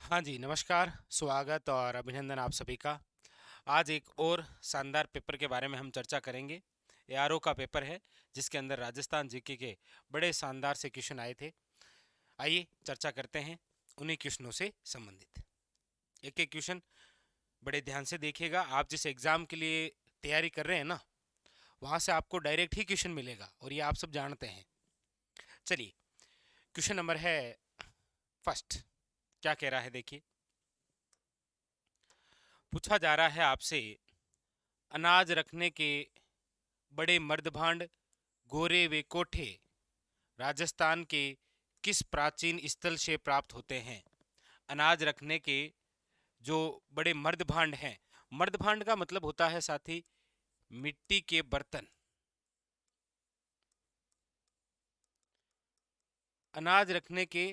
हाँ जी, नमस्कार, स्वागत और अभिनंदन आप सभी का। आज एक और शानदार पेपर के बारे में हम चर्चा करेंगे। एआरओ का पेपर है, जिसके अंदर राजस्थान जीके के बड़े शानदार से क्वेश्चन आए थे। आइए चर्चा करते हैं उन्हीं क्वेश्चनों से संबंधित। एक एक क्वेश्चन बड़े ध्यान से देखिएगा। आप जिस एग्ज़ाम के लिए तैयारी कर रहे हैं ना, वहाँ से आपको डायरेक्ट ही क्वेश्चन मिलेगा और ये आप सब जानते हैं। चलिए, क्वेश्चन नंबर है फर्स्ट। क्या कह रहा है देखिए। पूछा जा रहा है आपसे, अनाज रखने के बड़े मर्द भांड गोरे वे कोठे राजस्थान के किस प्राचीन स्थल से प्राप्त होते हैं। अनाज रखने के जो बड़े मर्द भांड हैं, मर्द भांड का मतलब होता है साथी मिट्टी के बर्तन। अनाज रखने के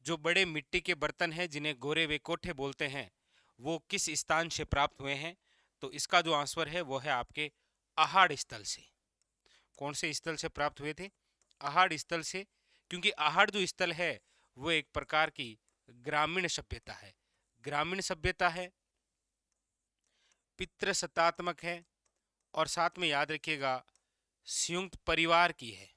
जो बड़े मिट्टी के बर्तन हैं जिन्हें गोरे वे कोठे बोलते हैं, वो किस स्थान से प्राप्त हुए हैं। तो इसका जो आंसर है वो है आपके आहाड़ स्थल से। कौन से स्थल से प्राप्त हुए थे? आहाड़ स्थल से। क्योंकि आहाड़ जो स्थल है वो एक प्रकार की ग्रामीण सभ्यता है। ग्रामीण सभ्यता है, पितृसत्तात्मक है और साथ में याद रखिएगा संयुक्त परिवार की है।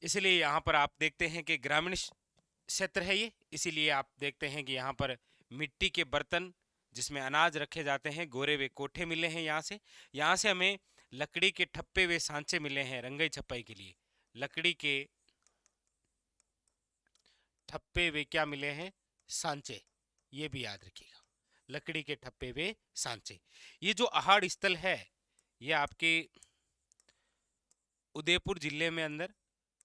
इसलिए यहाँ पर आप देखते हैं कि ग्रामीण क्षेत्र है ये, इसीलिए आप देखते हैं कि यहाँ पर मिट्टी के बर्तन जिसमें अनाज रखे जाते हैं, गोरे वे कोठे मिले हैं। यहाँ से हमें लकड़ी के ठप्पे वे सांचे मिले हैं रंगाई छपाई के लिए। लकड़ी के ठप्पे वे क्या मिले हैं? सांचे। ये भी याद रखिएगा, लकड़ी के ठप्पे वे सांचे। ये जो आहाड़ स्थल है ये आपके उदयपुर जिले में अंदर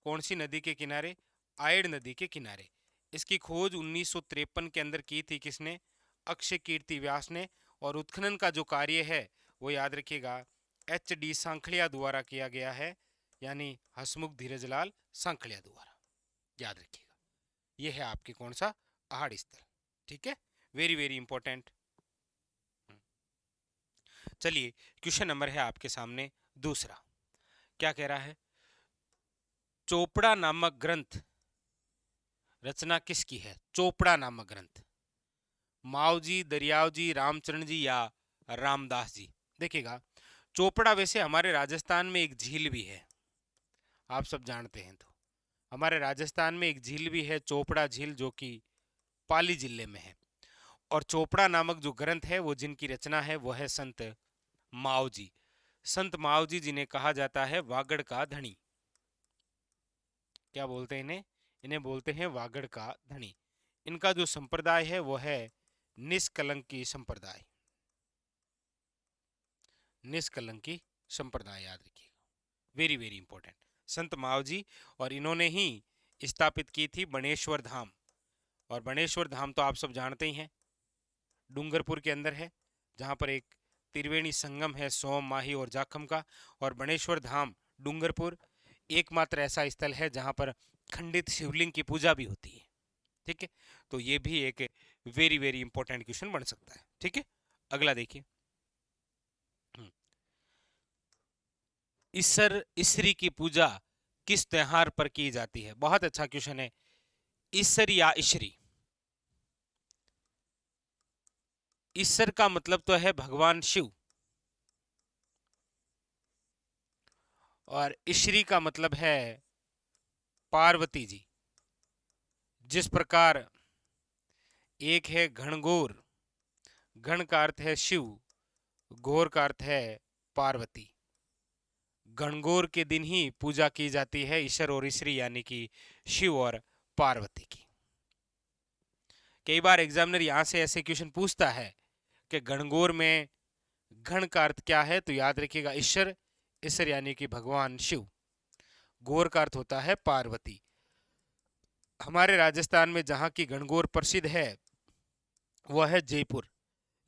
कौन सी नदी के किनारे? आयड़ नदी के किनारे। इसकी खोज 1953 के अंदर की थी किसने? अक्षय कीर्ति व्यास ने। और उत्खनन का जो कार्य है वो याद रखिएगा HD सांखड़िया द्वारा किया गया है, यानी हसमुख धीरजलाल सांखड़िया द्वारा। याद रखिएगा, ये है आपके कौन सा? आहाड़ स्थल। ठीक है, वेरी वेरी इंपॉर्टेंट। चलिए, क्वेश्चन नंबर है आपके सामने दूसरा। क्या कह रहा है? चोपड़ा नामक ग्रंथ रचना किसकी है? चोपड़ा नामक ग्रंथ। माव जी, दरियाव जी, रामचरण जी या रामदास जी? देखिएगा, चोपड़ा वैसे हमारे राजस्थान में एक झील भी है, आप सब जानते हैं। तो हमारे राजस्थान में एक झील भी है, चोपड़ा झील, जो कि पाली जिले में है। और चोपड़ा नामक जो ग्रंथ है वो जिनकी रचना है वो है संत माव जी। संत माव जी जिन्हें कहा जाता है वागड़ का धनी। क्या बोलते हैं इन्हें? इन्हें बोलते हैं वागड़ का धनी। इनका जो संप्रदाय है वो है निष्कलंकी संप्रदाय। निष्कलंकी संप्रदाय, याद रखिएगा, वेरी वेरी इंपॉर्टेंट। संत माव जी, और इन्होंने ही स्थापित की थी बनेश्वर धाम। और बनेश्वर धाम तो आप सब जानते ही हैं, डूंगरपुर के अंदर है, जहाँ पर एक त्रिवेणी संगम है सोम, माही और जाखम का। और बनेश्वर धाम डूंगरपुर एकमात्र ऐसा स्थल है जहाँ पर खंडित शिवलिंग की पूजा भी होती है। ठीक है, तो ये भी एक वेरी वेरी इंपॉर्टेंट क्वेश्चन बन सकता है। ठीक है, अगला देखिए। ईसर ईसरी की पूजा किस त्योहार पर की जाती है? बहुत अच्छा क्वेश्चन है। ईसर या ईश्वरी? ईसर का मतलब तो है भगवान शिव, और ईश्वरी का मतलब है पार्वती जी। जिस प्रकार एक है घनघोर, घन का अर्थ है शिव, घोर का अर्थ है पार्वती। घनघोर के दिन ही पूजा की जाती है ईश्वर और ईश्वरी, यानी कि शिव और पार्वती की। कई बार एग्जामिनर यहां से ऐसे क्वेश्चन पूछता है कि घनघोर में घन का अर्थ क्या है? तो याद रखिएगा ईश्वर, ईश्वर यानी कि भगवान शिव। घोर का अर्थ होता है पार्वती। हमारे राजस्थान में जहाँ की घनघोर प्रसिद्ध है वह है जयपुर।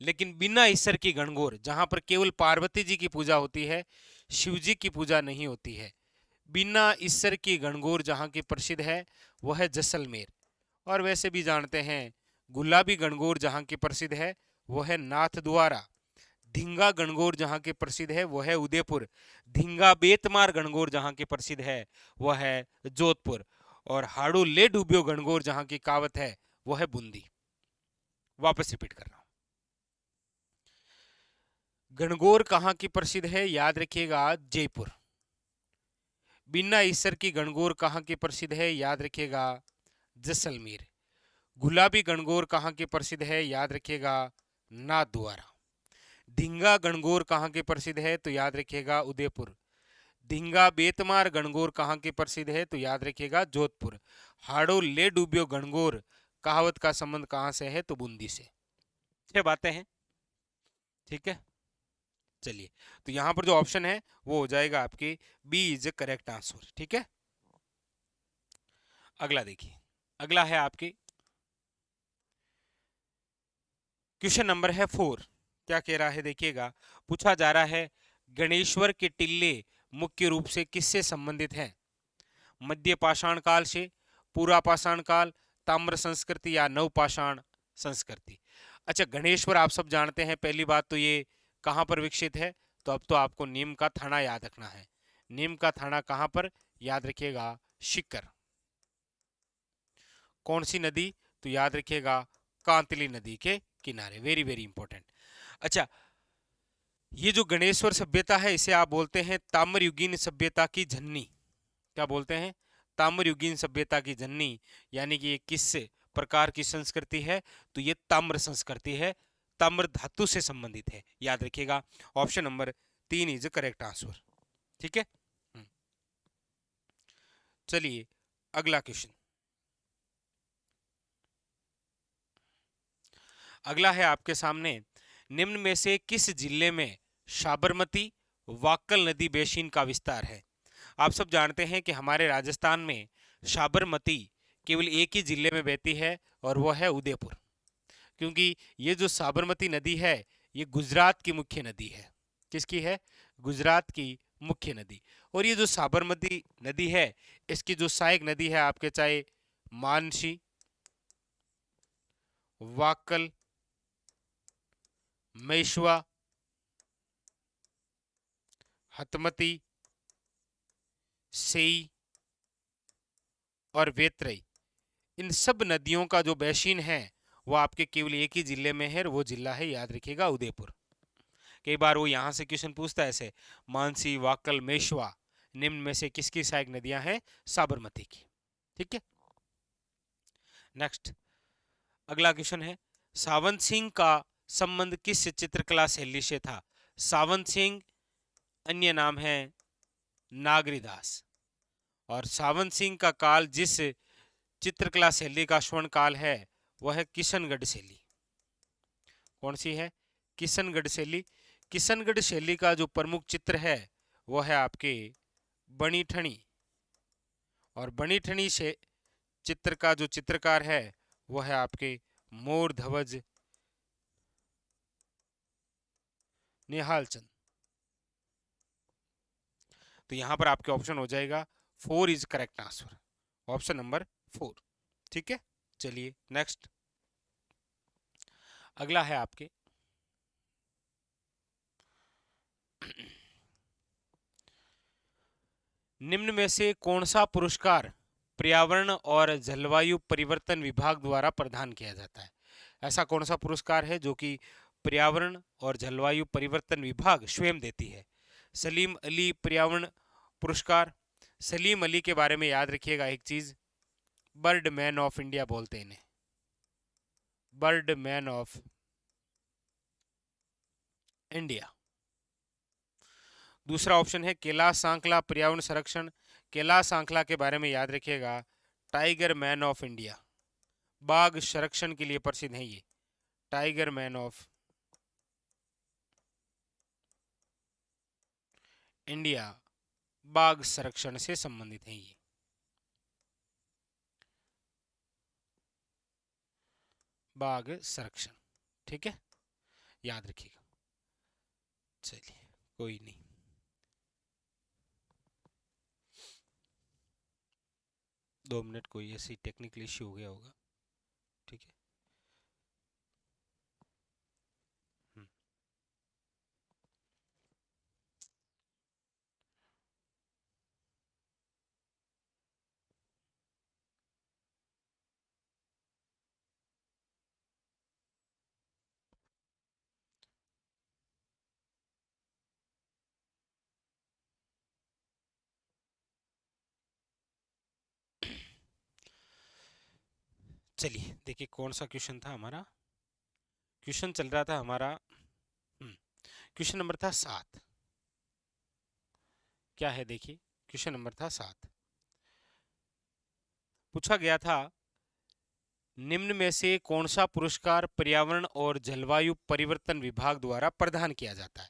लेकिन बिना ईश्वर की घनघोर, जहाँ पर केवल पार्वती जी की पूजा होती है, शिव जी की पूजा नहीं होती है, बिना ईश्वर की घनघोर जहाँ की प्रसिद्ध है वह है जैसलमेर। और वैसे भी जानते हैं गुलाबी गणगौर जहाँ की प्रसिद्ध है वो है नाथ द्वारा। ढींगा गणगौर जहाँ की प्रसिद्ध है वो है उदयपुर। ढींगा बेतमार गणगौर जहाँ की प्रसिद्ध है वह है जोधपुर। और हाड़ू ले डूबियो गणगौर जहां की कहावत है वो है बूंदी। वापस रिपीट कर रहा हूं। गणगौर कहां की प्रसिद्ध है, याद रखिएगा जयपुर। बिना ईसर की गणगौर कहां की प्रसिद्ध है, याद रखिएगा जैसलमेर। गुलाबी गणगौर कहां की प्रसिद्ध है, याद रखिएगा नाथद्वारा। धिंगा गणगौर कहां की प्रसिद्ध है, तो याद रखिएगा उदयपुर। धिंगा बेतमार गणगौर कहां की प्रसिद्ध है, तो याद रखिएगा जोधपुर। हाड़ो ले डूबियो गणगौर कहावत का संबंध कहां से है, तो बूंदी से। छह बातें हैं, ठीक है। चलिए, तो यहां पर जो ऑप्शन है वो हो जाएगा आपके बी इज करेक्ट आंसर, ठीक है। अगला देखिए, अगला है आपके क्वेश्चन नंबर है 4। क्या कह रहा है देखिएगा, पूछा जा रहा है गणेश्वर के टिल्ले मुख्य रूप से किससे संबंधित हैं? मध्य पाषाण काल से, पूरा पाषाण काल, ताम्र संस्कृति या नवपाषाण संस्कृति। अच्छा, गणेश्वर आप सब जानते हैं, पहली बात तो ये कहां पर विकसित है, तो अब तो आपको नीम का थाना याद रखना है। नीम का थाना कहां पर, याद रखिएगा शिकर। कौन सी नदी, तो याद रखिएगा कांतली नदी के किनारे। Very very important. अच्छा, ये जो गणेश्वर सभ्यता है इसे आप बोलते हैं ताम्रयुगीन सभ्यता की जननी। क्या बोलते हैं? ताम्रयुगीन सभ्यता की जननी। यानी कि ये किस प्रकार की संस्कृति है, तो ये ताम्र संस्कृति है, ताम्र धातु से संबंधित है, याद रखिएगा। Option number 3 is correct answer, ठीक है। चलिए, अगला क्वेश्चन। अगला है आपके सामने, निम्न में से किस जिले में साबरमती वाक्कल नदी बेसिन का विस्तार है? आप सब जानते हैं कि हमारे राजस्थान में साबरमती केवल एक ही जिले में बहती है और वो है उदयपुर। क्योंकि ये जो साबरमती नदी है ये गुजरात की मुख्य नदी है। किसकी है? गुजरात की मुख्य नदी। और ये जो साबरमती नदी है इसकी जो सहायक नदी है आपके, चाहे मानसी, वाक्कल, मेशवा, हतमती, सेई और वेत्रई, इन सब नदियों का जो बेसिन है वो आपके केवल एक ही जिले में है और वो जिला है, याद रखिएगा, उदयपुर। कई बार वो यहां से क्वेश्चन पूछता है ऐसे, मानसी, वाक्कल, मेशवा, निम्न में से किसकी सहायक नदियां हैं? साबरमती की, ठीक है। नेक्स्ट, अगला क्वेश्चन है, सावंत सिंह का संबंध किस चित्रकला शैली से था? सावंत सिंह अन्य नाम है नागरीदास। और सावंत सिंह का काल जिस चित्रकला शैली का स्वर्ण काल है वह है किशनगढ़ शैली। कौन सी है? किशनगढ़ शैली। किशनगढ़ शैली का जो प्रमुख चित्र है वह है आपके बणीठणी। और बणीठणी से चित्र का जो चित्रकार है वह है आपके मोर ध्वज निहालचंद। तो यहां पर आपके ऑप्शन हो जाएगा 4 is correct answer, option number 4, ठीक है। चलिए नेक्स्ट, अगला है आपके निम्न में से कौन सा पुरस्कार पर्यावरण और जलवायु परिवर्तन विभाग द्वारा प्रदान किया जाता है? ऐसा कौन सा पुरस्कार है जो कि पर्यावरण और जलवायु परिवर्तन विभाग स्वयं देती है? सलीम अली पर्यावरण पुरस्कार। सलीम अली के बारे में याद रखिएगा एक चीज, बर्ड मैन ऑफ इंडिया बोलते हैं इन्हें, बर्ड मैन ऑफ इंडिया। दूसरा ऑप्शन है कैलाश सांकला पर्यावरण संरक्षण। कैलाश सांकला के बारे में याद रखिएगा टाइगर मैन ऑफ इंडिया, बाघ संरक्षण के लिए प्रसिद्ध है ये, टाइगर मैन ऑफ इंडिया, बाघ संरक्षण से संबंधित है ये। बाघ संरक्षण, ठीक है, याद रखिएगा। चलिए, कोई नहीं। दो मिनट, कोई ऐसी टेक्निकल इश्यू हो गया होगा, ठीक है। हम्म। चलिए देखिए कौन सा क्वेश्चन था हमारा। क्वेश्चन चल रहा था हमारा, क्वेश्चन नंबर था 7। क्या है देखिए, क्वेश्चन नंबर था 7। पूछा गया था, निम्न में से कौन सा पुरस्कार पर्यावरण और जलवायु परिवर्तन विभाग द्वारा प्रदान किया जाता है।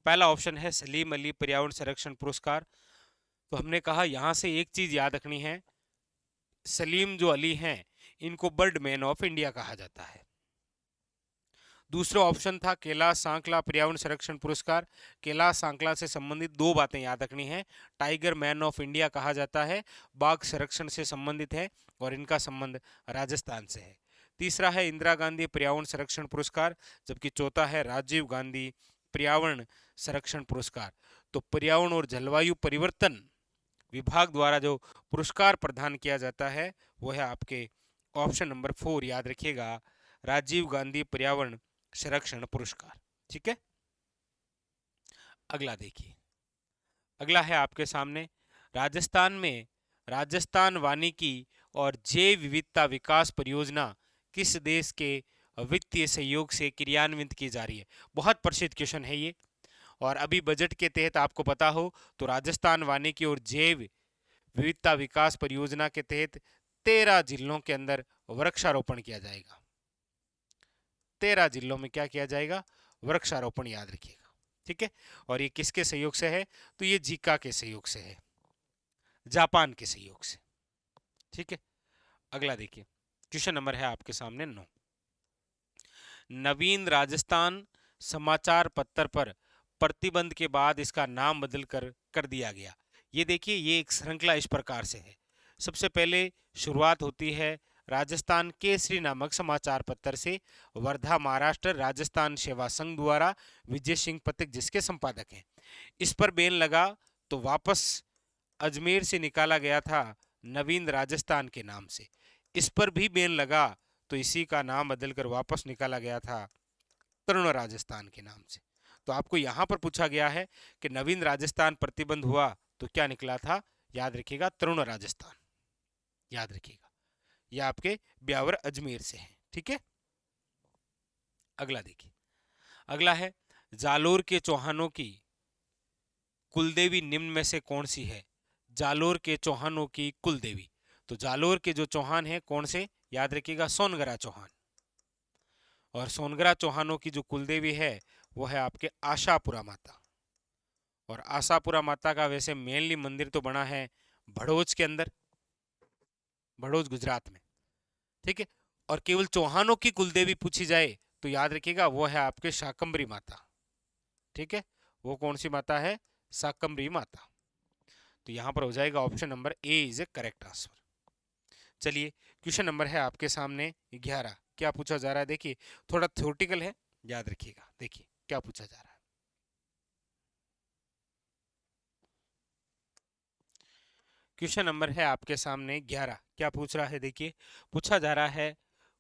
पहला ऑप्शन है सलीम अली पर्यावरण संरक्षण पुरस्कार। तो हमने कहा यहां से एक चीज याद रखनी है, सलीम जो अली हैं इनको बर्ड मैन ऑफ इंडिया कहा जाता है। दूसरा ऑप्शन था कैलाश सांकला पर्यावरण संरक्षण पुरस्कार। कैलाश सांकला से संबंधित दो बातें याद रखनी है, टाइगर मैन ऑफ इंडिया कहा जाता है, बाघ संरक्षण से संबंधित है और इनका संबंध राजस्थान से है। तीसरा है इंदिरा गांधी पर्यावरण संरक्षण पुरस्कार, जबकि चौथा है राजीव गांधी पर्यावरण संरक्षण पुरस्कार। तो पर्यावरण और जलवायु परिवर्तन विभाग द्वारा जो पुरस्कार प्रदान किया जाता है वो है आपके ऑप्शन नंबर 4, याद रखिएगा, राजीव गांधी पर्यावरण संरक्षण पुरस्कार। ठीक है, अगला देखिए। अगला है आपके सामने, राजस्थान में राजस्थान वानिकी और जैव विविधता विकास परियोजना किस देश के वित्तीय सहयोग से क्रियान्वित की जा रही है। बहुत प्रसिद्ध क्वेश्चन है ये, और अभी बजट के तहत आपको पता हो तो राजस्थान वानिकी और जैव विविधता विकास परियोजना के तहत 13 जिलों के अंदर वृक्षारोपण किया जाएगा। 13 जिलों में क्या किया जाएगा, वृक्षारोपण, याद रखिएगा। ठीक है, और ये किसके सहयोग से है, तो ये जीका के सहयोग से है, जापान के सहयोग से। ठीक है, अगला देखिए, क्वेश्चन नंबर है आपके सामने 9। नवीन राजस्थान समाचार पत्र पर प्रतिबंध के बाद इसका नाम बदल कर दिया गया। ये देखिए, ये एक श्रृंखला इस प्रकार से है। सबसे पहले शुरुआत होती है राजस्थान केसरी नामक समाचार पत्र से, वर्धा महाराष्ट्र राजस्थान सेवा संघ द्वारा, विजय सिंह पथिक जिसके संपादक हैं। इस पर बैन लगा तो वापस अजमेर से निकाला गया था नवीन राजस्थान के नाम से। इस पर भी बैन लगा तो इसी का नाम बदलकर वापस निकाला गया था तरुण राजस्थान के नाम से। तो आपको यहां पर पूछा गया है कि नवीन राजस्थान प्रतिबंध हुआ तो क्या निकला था, याद रखिएगा तरुण राजस्थान, याद रखिएगा। यह आपके ब्यावर अजमेर से है। ठीक है, अगला देखिए। अगला है, जालोर के चौहानों की कुलदेवी निम्न में से कौन सी है। जालोर के चौहानों की कुलदेवी, तो जालोर के जो चौहान है कौन से, याद रखिएगा सोनगरा चौहान। और सोनगरा चौहानों की जो कुलदेवी है वो है आपके आशापुरा माता। और आशापुरा माता का वैसे मेनली मंदिर तो बना है भड़ोज के अंदर, भड़ोज गुजरात में। ठीक है, और केवल चौहानों की कुलदेवी पूछी जाए तो याद रखिएगा वो है आपके शाकंभरी माता। ठीक है, वो कौन सी माता है, शाकंभरी माता। तो यहां पर हो जाएगा option number A is A correct answer. चलिए, क्वेश्चन नंबर है आपके सामने 11। क्या पूछा जा रहा है, देखिए थोड़ा थ्योरेटिकल है, याद रखिएगा। देखिए क्या पूछा जा रहा है। क्वेश्चन नंबर है आपके सामने 11। क्या पूछ रहा है, देखिए पूछा जा रहा है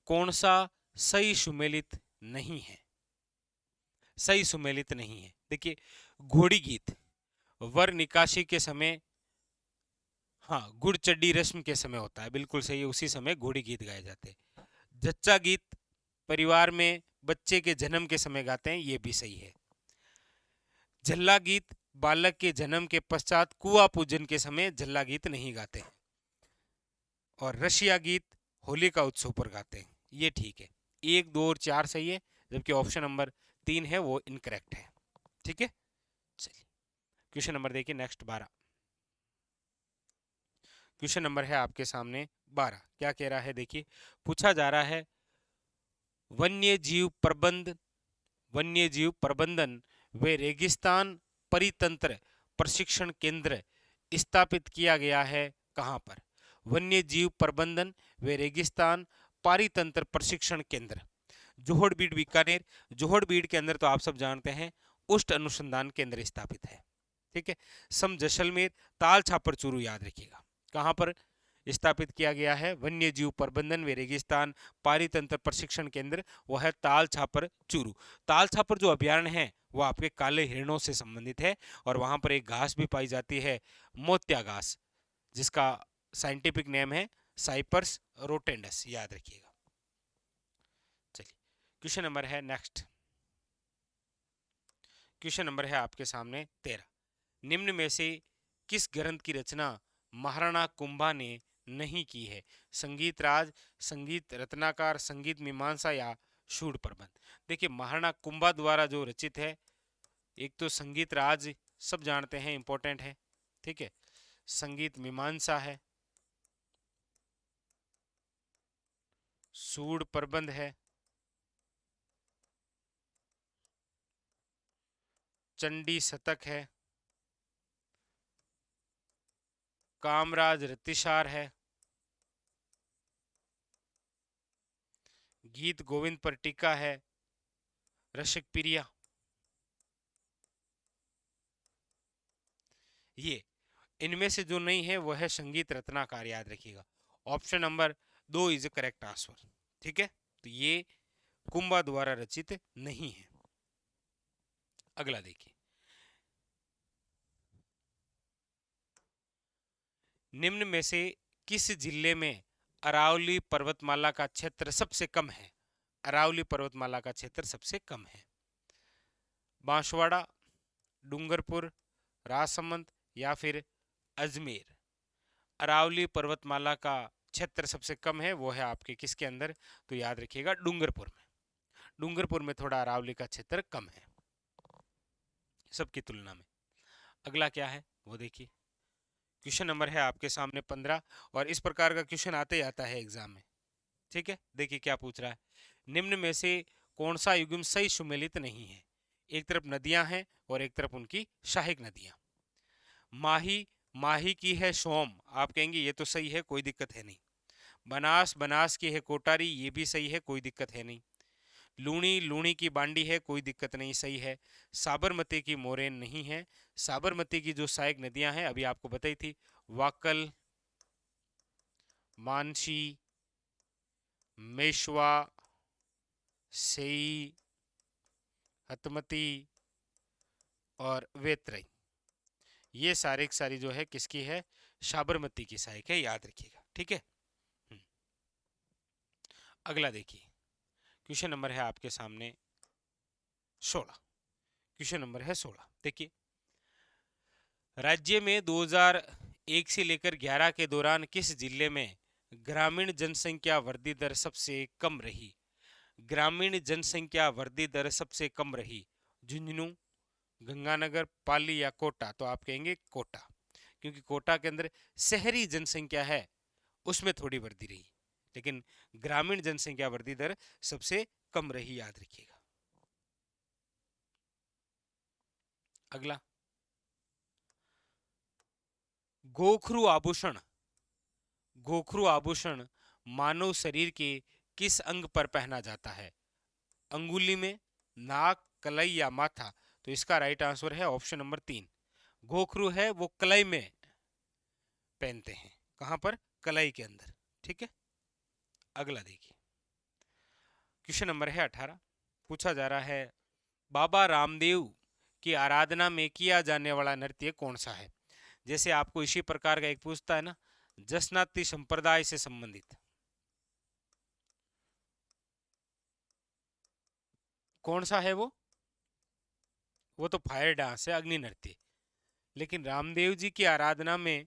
कौन सा सही सुमेलित नहीं है। सही सुमेलित नहीं है, देखिए घोड़ी गीत वर निकासी के समय, हाँ गुड़ चड्डी रस्म के समय होता है, बिल्कुल सही है, उसी समय घोड़ी गीत गाए जाते हैं। जच्चा गीत परिवार में बच्चे के जन्म के समय गाते हैं, ये भी सही है। झल्ला गीत बालक के जन्म के पश्चात कुआ पूजन के समय झल्ला गीत नहीं गाते हैं। और रशिया गीत होली का उत्सव पर गाते हैं, ये ठीक है। 1, 2 और 4 सही है, जबकि ऑप्शन नंबर 3 है वो इनकरेक्ट है। ठीक है, चलिए क्वेश्चन नंबर देखिए नेक्स्ट 12। क्वेश्चन नंबर है आपके सामने 12। क्या कह रहा है, देखिए पूछा जा रहा है वन्य जीव प्रबंधन व रेगिस्तान परितंत्र प्रशिक्षण केंद्र स्थापित किया गया है कहां पर। वन्य जीव प्रबंधन व रेगिस्तान पारितंत्र प्रशिक्षण केंद्र जोहड़बीड़ बीकानेर। जोहड़बीड़ के अंदर तो आप सब जानते हैं उष्ट अनुसंधान केंद्र स्थापित है। ठीक है, सम जैसलमेर ताल छापर चूरू, याद रखिएगा कहां पर स्थापित किया गया है, वन्य जीव प्रबंधन व रेगिस्तान पारितंत्र प्रशिक्षण केंद्र, वो है ताल छापर चूरू। ताल छापर जो अभ्यारण्य है वो आपके काले हिरणों से संबंधित है, और वहां पर एक घास भी पाई जाती है मोत्या घास, जिसका साइंटिफिक नेम है साइपर्स रोटेंडस, याद रखिएगा। क्वेश्चन नंबर है नेक्स्ट, क्वेश्चन नंबर है आपके सामने 13। निम्न में से किस ग्रंथ की रचना महाराणा कुंभा ने नहीं की है? संगीत राज, संगीत रत्नाकर, संगीत मीमांसा या शूड प्रबंध। देखिए महाराणा कुंभा द्वारा जो रचित है, एक तो संगीत राज सब जानते हैं, इंपॉर्टेंट है, ठीक है। संगीत मीमांसा है, सूड प्रबंध है, चंडी शतक है, कामराज रतिसार है, गीत गोविंद पर टीका है, रसिक प्रिया। ये इनमें से जो नहीं है वो है संगीत रत्नाकर, याद रखिएगा। Option number 2 is correct answer, ठीक है। तो ये कुंभा द्वारा रचित नहीं है। अगला देखिए, निम्न में से किस जिले में अरावली पर्वतमाला का क्षेत्र सबसे कम है? अरावली पर्वतमाला का क्षेत्र सबसे कम है। बांसवाड़ा, डूंगरपुर, राजसमंद या फिर अजमेर। अरावली पर्वतमाला का क्षेत्र सबसे कम है, वो है आपके किसके अंदर? तो याद रखिएगा डूंगरपुर में। डूंगरपुर में थोड़ा अरावली का क्षेत्र कम है सबकी तुलना में। अगला क्या है वो देखिए, क्वेश्चन नंबर है आपके सामने 15, और इस प्रकार का क्वेश्चन आते ही आता है एग्जाम में, ठीक है। देखिए क्या पूछ रहा है, निम्न में से कौन सा युग्म सही सुमेलित नहीं है? एक तरफ नदियां हैं और एक तरफ उनकी सहायक नदियां। माही, माही की है सोम, आप कहेंगे ये तो सही है, कोई दिक्कत है नहीं। बनास, बनास की है कोटारी, ये भी सही है, कोई दिक्कत है नहीं। लूणी, लूणी की बांडी है, कोई दिक्कत नहीं, सही है। साबरमती की मोरेन नहीं है। साबरमती की जो सहायक नदियां हैं अभी आपको बताई थी, वाकल, मानसी, मेशवा, सेई, हतमती और वेत्रई, ये सारे सारी जो है किसकी है? साबरमती की सहायक है, याद रखिएगा, ठीक है। अगला देखिए, क्वेश्चन नंबर है आपके सामने 16। क्वेश्चन नंबर है 16, देखिए राज्य में 2001 से लेकर 11 के दौरान किस जिले में ग्रामीण जनसंख्या वृद्धि दर सबसे कम रही? ग्रामीण जनसंख्या वृद्धि दर सबसे कम रही, झुंझुनू, गंगानगर, पाली या कोटा? तो आप कहेंगे कोटा, क्योंकि कोटा के अंदर शहरी जनसंख्या है उसमें थोड़ी वृद्धि रही, लेकिन ग्रामीण जनसंख्या वृद्धि दर सबसे कम रही, याद रखिएगा। अगला, गोखरू आभूषण, गोखरू आभूषण मानव शरीर के किस अंग पर पहना जाता है? अंगुली में, नाक, कलाई या माथा? तो इसका राइट आंसर है ऑप्शन नंबर 3। गोखरू है वो कलाई में पहनते हैं, कहां पर? कलाई के अंदर, ठीक है। अगला देखिए, क्वेश्चन नंबर है 18, पूछा जा रहा है बाबा रामदेव की आराधना में किया जाने वाला नृत्य कौन सा है? जैसे आपको इसी प्रकार का एक पूछता है ना, जसनाती संप्रदाय से संबंधित कौन सा है वो तो फायर डांस है, अग्नि नृत्य। लेकिन रामदेव जी की आराधना में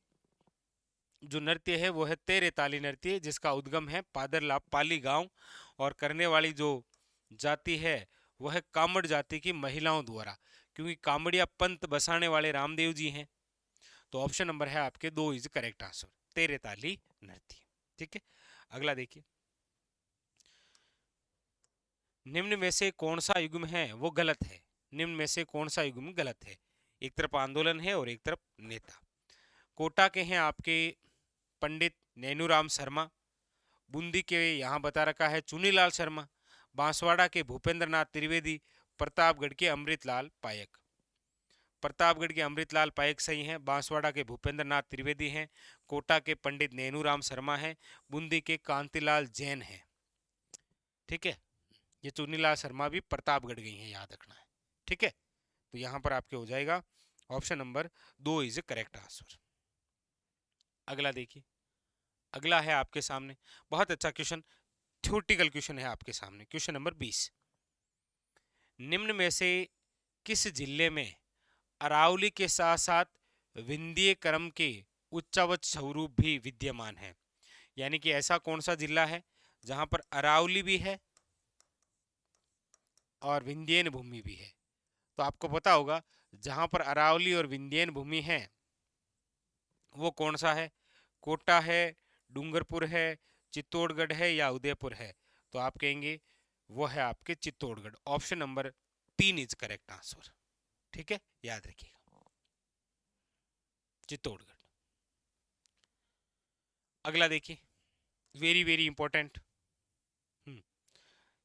जो नृत्य है वो है तेरे ताली नृत्य, जिसका उद्गम है पादरला पाली गांव, और करने वाली जो जाति है वह है कामड़ जाति की महिलाओं द्वारा, क्योंकि कामड़िया पंथ बसाने वाले रामदेव जी हैं। तो ऑप्शन नंबर है आपके 2 इज करेक्ट आंसर, तेरे ताली नृत्य, ठीक है। अगला देखिए, निम्न में से कौन सा युग्म है वो गलत है? निम्न में से कौन सा युग्म गलत है? एक तरफ आंदोलन है और एक तरफ नेता। कोटा के हैं आपके पंडित नैनूराम शर्मा, बूंदी के यहाँ बता रखा है चुनीलाल शर्मा, बांसवाड़ा के भूपेंद्र नाथ त्रिवेदी, प्रतापगढ़ के अमृतलाल पायक। प्रतापगढ़ के अमृतलाल पायक सही हैं, बांसवाड़ा के भूपेंद्र नाथ त्रिवेदी हैं, कोटा के पंडित नैनूराम शर्मा हैं, बूंदी के कांतिलाल जैन हैं, ठीक है। ये चुनीलाल शर्मा भी प्रतापगढ़ गई हैं, याद रखना है, ठीक है। तो यहाँ पर आपके हो जाएगा option number 2 is correct answer. अगला देखिए, अगला है आपके सामने बहुत अच्छा क्वेश्चन, थ्योरेटिकल क्वेश्चन है आपके सामने, क्वेश्चन नंबर 20। निम्न में से किस जिले में अरावली के साथ साथ विंध्य क्रम के उच्चावच स्वरूप भी विद्यमान है? यानी कि ऐसा कौन सा जिला है जहां पर अरावली भी है और विंध्यन भूमि भी है? तो आपको पता होगा जहां पर अरावली और विंध्यन भूमि है वो कौन सा है? कोटा है, डूंगरपुर है, चित्तौड़गढ़ है या उदयपुर है? तो आप कहेंगे वो है आपके Chittorgarh. Option number 3 is correct answer. ठीक है, याद रखिएगा, चित्तौड़गढ़। अगला देखिए, वेरी वेरी इंपॉर्टेंट।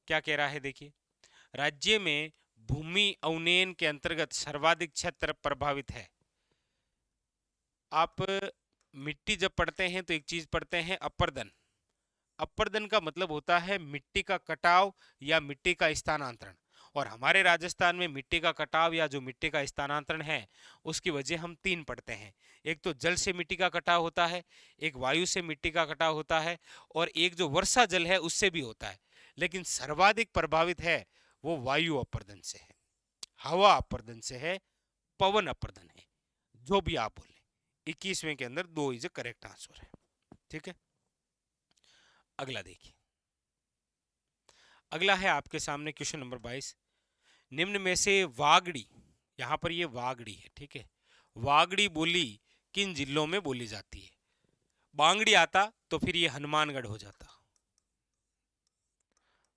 क्या कह रहा है देखिए, राज्य में भूमि अवनयन के अंतर्गत सर्वाधिक क्षेत्र प्रभावित है। आप मिट्टी जब पढ़ते हैं तो एक चीज पढ़ते हैं अपर्दन। अपर्दन का मतलब होता है मिट्टी का कटाव या मिट्टी का स्थानांतरण। और हमारे राजस्थान में मिट्टी का कटाव या जो मिट्टी का स्थानांतरण है उसकी वजह हम 3 पढ़ते हैं। एक तो जल से मिट्टी का कटाव होता है, एक वायु से मिट्टी का कटाव होता है, और एक जो वर्षा जल है उससे भी होता है। लेकिन सर्वाधिक प्रभावित है वो वायु अपर्दन से है, हवा अपर्दन से है, पवन अपर्दन है, जो भी आप बोले। 21वें के अंदर 2 इज करेक्ट आंसर है। ठीक है, अगला देखिए। अगला है आपके सामने क्वेश्चन नंबर 22। निम्न में से वागड़ी, यहां पर ये वागड़ी है, ठीक है, वागड़ी बोली किन जिलों में बोली जाती है? बांगड़ी आता तो फिर ये हनुमानगढ़ हो जाता,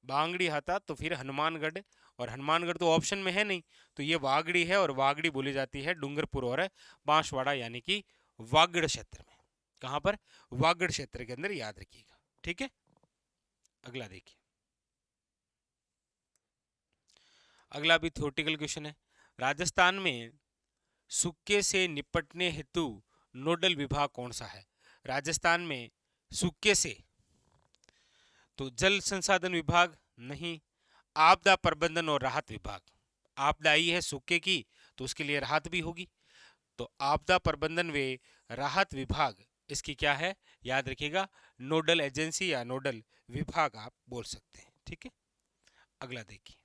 बांगड़ी आता तो फिर हनुमानगढ़, और हनुमानगढ़ तो ऑप्शन में है नहीं, तो ये वागड़ी है और वागड़ी बोली जाती है डूंगरपुर और बांसवाड़ा यानी कि वागड़ क्षेत्र में। कहां पर? वागड़ क्षेत्र के अंदर, याद रखिएगा। ठीक है, अगला देखिए। अगला भी थ्योरेटिकल क्वेश्चन है। राजस्थान में सूखे से निपटने हेतु नोडल विभाग कौन सा है? राजस्थान में सूखे से, तो जल संसाधन विभाग नहीं, आपदा प्रबंधन और राहत विभाग। आपदा आई है सूखे की तो उसके लिए राहत भी होगी, तो आपदा प्रबंधन व राहत विभाग इसकी क्या है? याद रखिएगा, नोडल एजेंसी या नोडल विभाग आप बोल सकते हैं। ठीक है, अगला देखिए।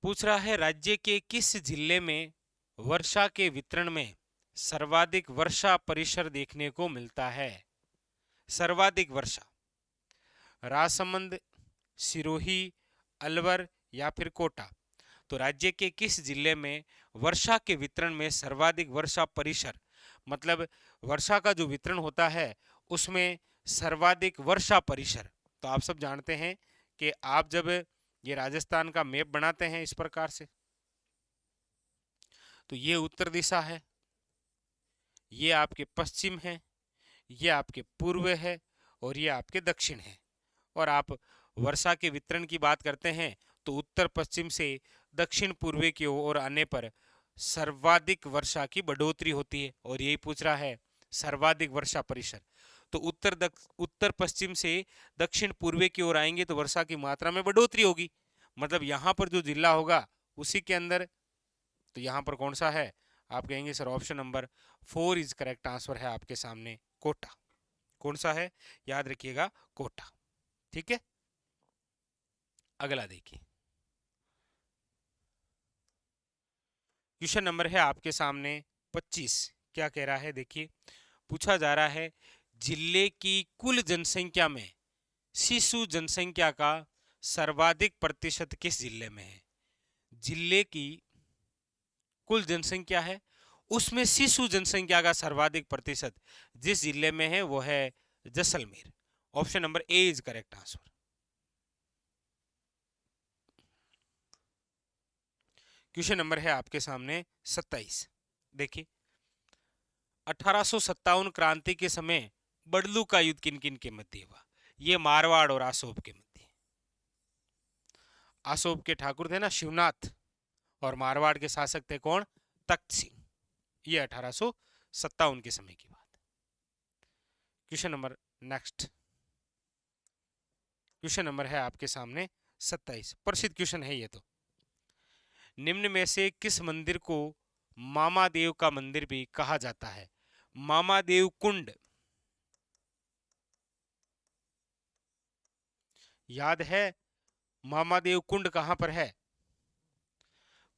पूछ रहा है राज्य के किस जिले में वर्षा के वितरण में सर्वाधिक वर्षा परिसर देखने को मिलता है? सर्वाधिक वर्षा, राजसमंद, सिरोही, अलवर या फिर कोटा? तो राज्य के किस जिले में वर्षा के वितरण में सर्वाधिक वर्षा परिसर, मतलब वर्षा का जो वितरण होता है उसमें सर्वाधिक वर्षा परिसर। तो आप सब जानते हैं कि आप जब ये राजस्थान का मैप बनाते हैं इस प्रकार से, तो ये उत्तर दिशा है, ये आपके पश्चिम है, ये आपके पूर्व है, और ये आपके दक्षिण है। और आप वर्षा के वितरण की बात करते हैं तो उत्तर पश्चिम से दक्षिण पूर्व की ओर आने पर सर्वाधिक वर्षा की बढ़ोतरी होती है, और यही पूछ रहा है सर्वाधिक वर्षा परिसर। तो उत्तर पश्चिम से दक्षिण पूर्व की ओर आएंगे तो वर्षा की मात्रा में बढ़ोतरी होगी, मतलब यहाँ पर जो जिला होगा उसी के अंदर। तो यहाँ पर कौन सा है? आप कहेंगे sir option number 4 is correct answer है आपके सामने, कोटा। कौन सा है? याद रखिएगा, कोटा। ठीक है, अगला देखिए। क्वेश्चन नंबर है आपके सामने 25। क्या कह रहा है देखिए, पूछा जा रहा है जिले की कुल जनसंख्या में शिशु जनसंख्या का सर्वाधिक प्रतिशत किस जिले में है? जिले की कुल जनसंख्या है उसमें शिशु जनसंख्या का सर्वाधिक प्रतिशत जिस जिले में है वो है Jaisalmer. Option number A is correct answer. Question number है आपके सामने 27। देखिए, 1857 क्रांति के समय बड़लू का युद्ध किन किन के मध्य हुआ? ये मारवाड़ और आसोब के मध्य। आसोब के ठाकुर थे ना शिवनाथ, और मारवाड़ के शासक थे कौन? तख्त सिंह। ये 1857 के समय की बात। Question number next, question number है आपके सामने 27। प्रसिद्ध क्वेश्चन है ये तो। निम्न में से किस मंदिर को मामादेव का मंदिर भी कहा जाता है? मामादेव कुंड, याद है मामादेव कुंड कहाँ पर है?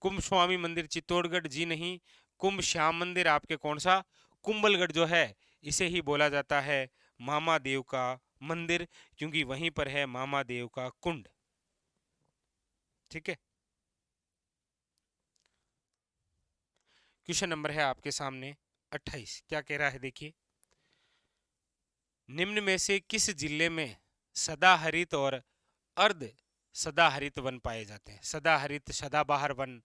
कुंभ स्वामी मंदिर चित्तौड़गढ़ जी नहीं, कुंभ श्याम मंदिर आपके कौन सा, कुंभलगढ़ जो है इसे ही बोला जाता है मामादेव का मंदिर, क्योंकि वहीं पर है मामादेव का कुंड। ठीक है। क्वेश्चन नंबर है आपके सामने 28, क्या कह रहा है देखिए। निम्न में से किस जिले में सदाहरित और अर्ध सदाहरित वन पाए जाते हैं? सदाहरित सदाबहार वन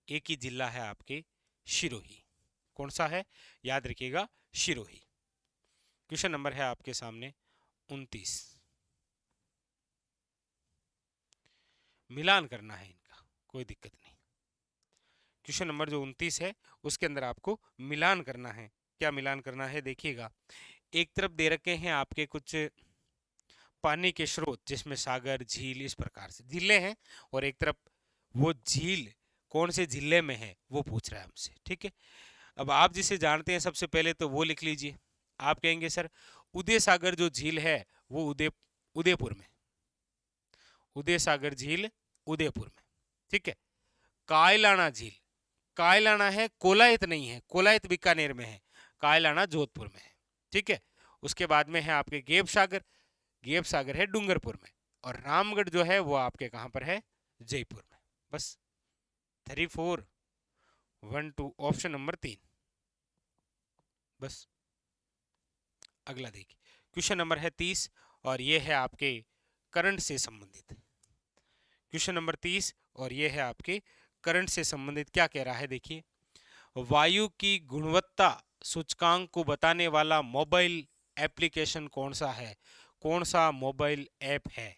एक ही जिला है आपके सिरोही। कौन सा है? याद रखिएगा सिरोही। क्वेश्चन नंबर है आपके सामने 29, मिलान करना है इनका, कोई दिक्कत नहीं। क्वेश्चन नंबर जो 29 है उसके अंदर आपको मिलान करना है। क्या मिलान करना है देखिएगा। एक तरफ दे रखे हैं आपके कुछ पानी के स्रोत, जिसमें सागर झील इस प्रकार से जिले हैं, और एक तरफ वो झील कौन से जिले में है वो पूछ रहा है हमसे। ठीक है। अब आप जिसे जानते हैं सबसे पहले तो वो लिख लीजिए। आप कहेंगे सर उदय सागर जो झील है वो उदयपुर में, उदय सागर झील उदयपुर में। ठीक है। कायलाना झील, कायलाना है, कोलायत नहीं है, कोलायत बीकानेर में है, कायलाना जोधपुर में है। ठीक है। उसके बाद में है आपके गेप सागर, गेप सागर है डूंगरपुर में, और रामगढ़ जो है वो आपके कहां पर है? जयपुर में। बस 3 4 1 2 ऑप्शन नंबर 3। बस अगला देखिए। क्वेश्चन नंबर है 30, और ये है आपके करंट से संबंधित। क्वेश्चन नंबर 30 और ये है आपके करंट से संबंधित। क्या कह रहा है देखिए। वायु की गुणवत्ता सूचकांक को बताने वाला मोबाइल एप्लीकेशन कौन सा है? कौन सा मोबाइल ऐप है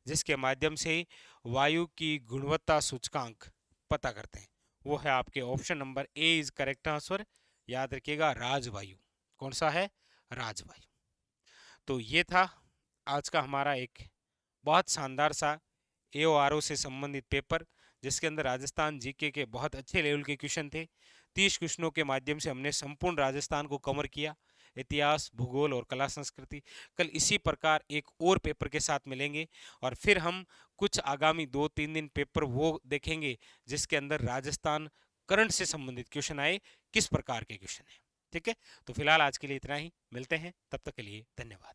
जिसके माध्यम से वायु की गुणवत्ता सूचकांक पता करते हैं? वो है आपके option number A is correct answer. याद रखिएगा राजवायु। कौन सा है? राजवायु। तो ये था आज का हमारा एक बहुत शानदार सा AORO से संबंधित पेपर, जिसके अंदर राजस्थान जीके के बहुत अच्छे लेवल के क्वेश्चन थे। 30 क्वेश्चनों के माध्यम से हमने संपूर्ण राजस्थान को कवर किया, इतिहास, भूगोल और कला संस्कृति। कल इसी प्रकार एक और पेपर के साथ मिलेंगे, और फिर हम कुछ आगामी 2-3 दिन पेपर वो देखेंगे जिसके अंदर राजस्थान करंट से संबंधित क्वेश्चन आए, किस प्रकार के क्वेश्चन है। ठीक है। तो फिलहाल आज के लिए इतना ही, मिलते हैं, तब तक के लिए धन्यवाद।